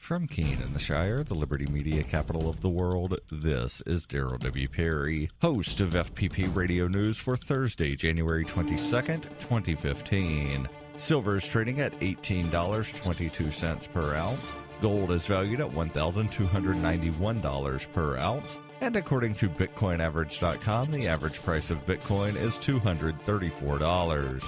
From Keene in the Shire, the Liberty Media capital of the world, this is Darryl W. Perry, host of FPP Radio News for Thursday, January 22nd, 2015. Silver is trading at $18.22 per ounce. Gold is valued at $1,291 per ounce. And according to BitcoinAverage.com, the average price of Bitcoin is $234.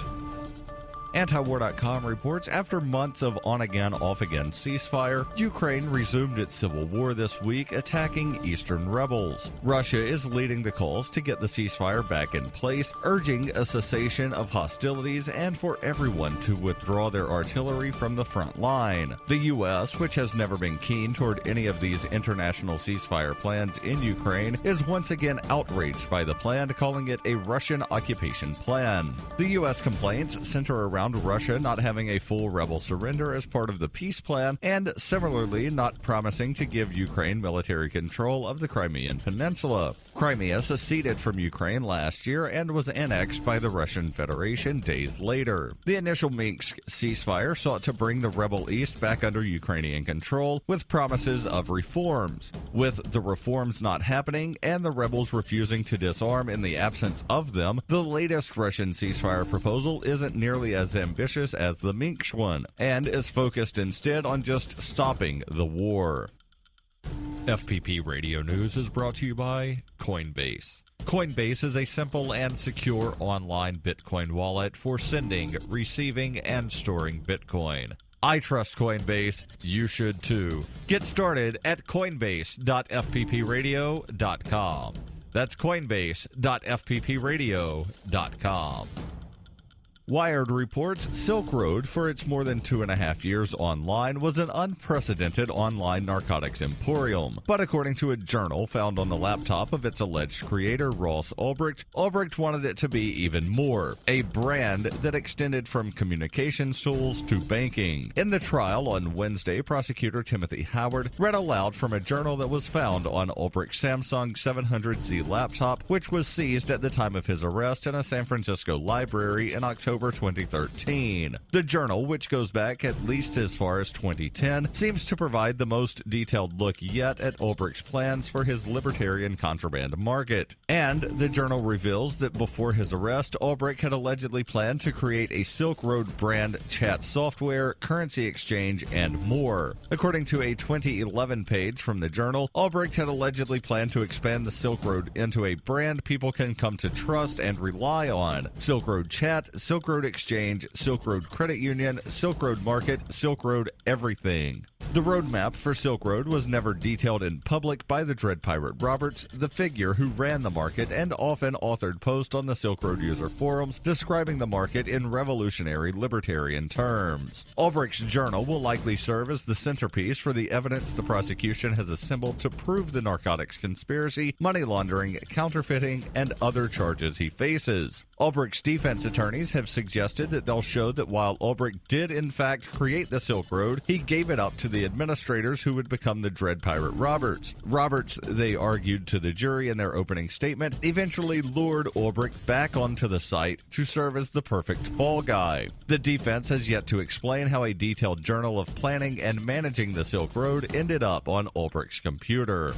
Antiwar.com reports after months of on-again, off-again ceasefire, Ukraine resumed its civil war this week, attacking eastern rebels. Russia is leading the calls to get the ceasefire back in place, urging a cessation of hostilities and for everyone to withdraw their artillery from the front line. The U.S., which has never been keen toward any of these international ceasefire plans in Ukraine, is once again outraged by the plan, calling it a Russian occupation plan. The U.S. complaints center around Russia not having a full rebel surrender as part of the peace plan, and similarly not promising to give Ukraine military control of the Crimean Peninsula. Crimea seceded from Ukraine last year and was annexed by the Russian Federation days later. The initial Minsk ceasefire sought to bring the rebel east back under Ukrainian control with promises of reforms. With the reforms not happening and the rebels refusing to disarm in the absence of them, the latest Russian ceasefire proposal isn't nearly as ambitious as the Minsk one, and is focused instead on just stopping the war. FPP Radio News is brought to you by Coinbase. Coinbase is a simple and secure online Bitcoin wallet for sending, receiving, and storing Bitcoin. I trust Coinbase. You should too. Get started at coinbase.fppradio.com. That's coinbase.fppradio.com. Wired reports Silk Road, for its more than 2.5 years online, was an unprecedented online narcotics emporium. But according to a journal found on the laptop of its alleged creator, Ross Ulbricht, Ulbricht wanted it to be even more, a brand that extended from communications tools to banking. In the trial on Wednesday, prosecutor Timothy Howard read aloud from a journal that was found on Ulbricht's Samsung 700Z laptop, which was seized at the time of his arrest in a San Francisco library in October 2013. The journal, which goes back at least as far as 2010, seems to provide the most detailed look yet at Ulbricht's plans for his libertarian contraband market. And the journal reveals that before his arrest, Ulbricht had allegedly planned to create a Silk Road brand chat software, currency exchange, and more. According to a 2011 page from the journal, Ulbricht had allegedly planned to expand the Silk Road into a brand people can come to trust and rely on. Silk Road Chat, Silk Road Exchange, Silk Road Credit Union, Silk Road Market, Silk Road Everything. The roadmap for Silk Road was never detailed in public by the Dread Pirate Roberts, the figure who ran the market and often authored posts on the Silk Road user forums describing the market in revolutionary libertarian terms. Ulbricht's journal will likely serve as the centerpiece for the evidence the prosecution has assembled to prove the narcotics conspiracy, money laundering, counterfeiting, and other charges he faces. Ulbricht's defense attorneys have suggested that they'll show that while Ulbricht did in fact create the Silk Road, he gave it up to the administrators who would become the Dread Pirate Roberts. Roberts, they argued to the jury in their opening statement, eventually lured Ulbricht back onto the site to serve as the perfect fall guy. The defense has yet to explain how a detailed journal of planning and managing the Silk Road ended up on Ulbricht's computer.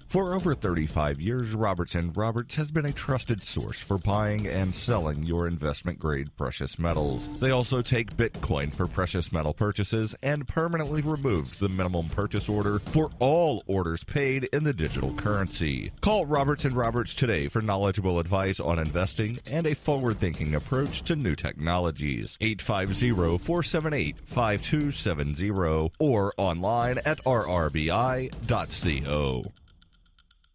For over 35 years, Roberts & Roberts has been a trusted source for buying and selling your investment-grade precious metals. They also take Bitcoin for precious metal purchases and permanently removed the minimum purchase order for all orders paid in the digital currency. Call Roberts & Roberts today for knowledgeable advice on investing and a forward-thinking approach to new technologies. 850-478-5270 or online at rrbi.co.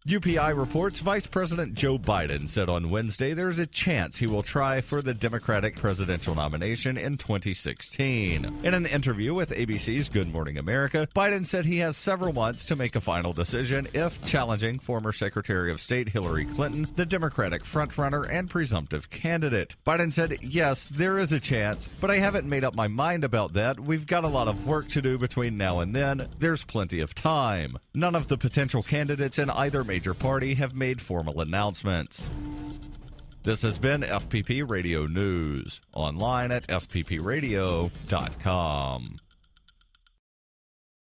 UPI reports Vice President Joe Biden said on Wednesday there's a chance he will try for the Democratic presidential nomination in 2016. In an interview with ABC's Good Morning America, Biden said he has several months to make a final decision if challenging former Secretary of State Hillary Clinton, the Democratic frontrunner and presumptive candidate. Biden said, yes, there is a chance, but I haven't made up my mind about that. We've got a lot of work to do between now and then. There's plenty of time. None of the potential candidates in either major party have made formal announcements. This has been FPP Radio News, online at fppradio.com.